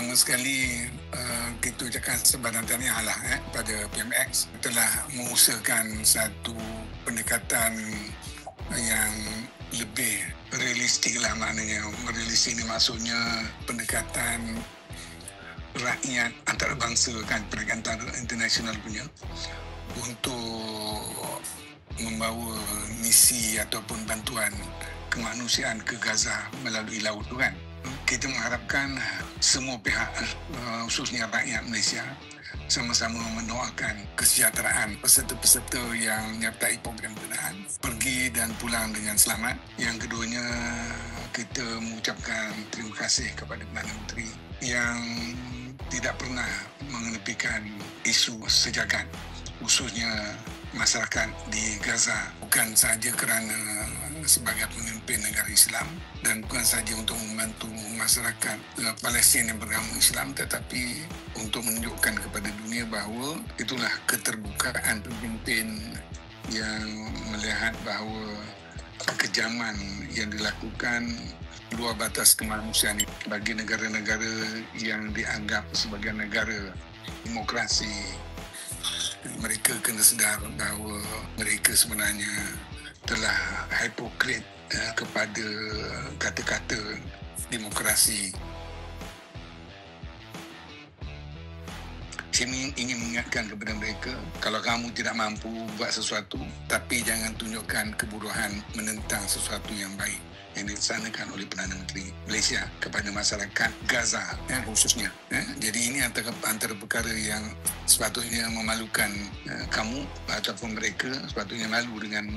Pertama sekali, kita ucapkan sebarang tahniah lah pada PMX telah mengusahakan satu pendekatan yang lebih realistik lah. Maknanya realistik ni maksudnya pendekatan rakyat antarabangsa kan, pendekatan internasional punya untuk membawa misi ataupun bantuan kemanusiaan ke Gaza melalui laut tu kan. Kita mengharapkan semua pihak, khususnya rakyat Malaysia, sama-sama mendoakan kesejahteraan peserta-peserta yang menyertai program pembinaan pergi dan pulang dengan selamat. Yang keduanya, kita mengucapkan terima kasih kepada Perdana Menteri yang tidak pernah mengenepikan isu sejagat, khususnya masyarakat di Gaza, bukan sahaja kerana sebagai pemimpin negara Islam dan bukan sahaja untuk membantu masyarakat Palestin yang beragama Islam, tetapi untuk menunjukkan kepada dunia bahawa itulah keterbukaan pemimpin yang melihat bahawa kekejaman yang dilakukan luar batas kemanusiaan bagi negara-negara yang dianggap sebagai negara demokrasi. Mereka kena sedar bahawa mereka sebenarnya telah hipokrit kepada kata-kata demokrasi. Saya ingin mengingatkan kepada mereka, kalau kamu tidak mampu buat sesuatu, tapi jangan tunjukkan kebodohan menentang sesuatu yang baik yang dilaksanakan oleh Perdana Menteri Malaysia kepada masyarakat Gaza khususnya. Jadi ini antara perkara yang sepatutnya memalukan kamu ataupun mereka, sepatutnya malu dengan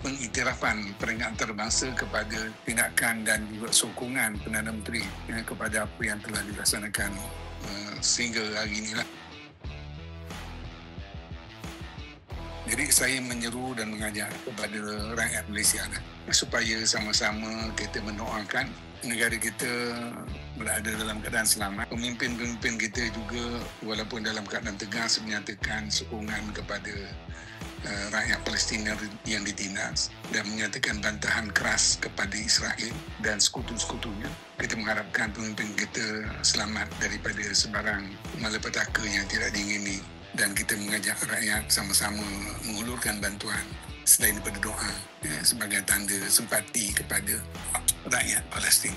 pengiktirafan peringkat antarabangsa kepada tindakan dan juga sokongan Perdana Menteri kepada apa yang telah dilaksanakan sehingga hari inilah. Jadi saya menyeru dan mengajak kepada rakyat Malaysia supaya sama-sama kita mendoakan negara kita berada dalam keadaan selamat. Pemimpin-pemimpin kita juga walaupun dalam keadaan tegas menyatakan sokongan kepada rakyat Palestin yang ditindas dan menyatakan bantahan keras kepada Israel dan sekutu-sekutunya. Kita mengharapkan pemimpin kita selamat daripada sebarang malapetaka yang tidak diingini, dan kita mengajak rakyat sama-sama mengulurkan bantuan selain daripada doa sebagai tanda simpati kepada rakyat Palestin.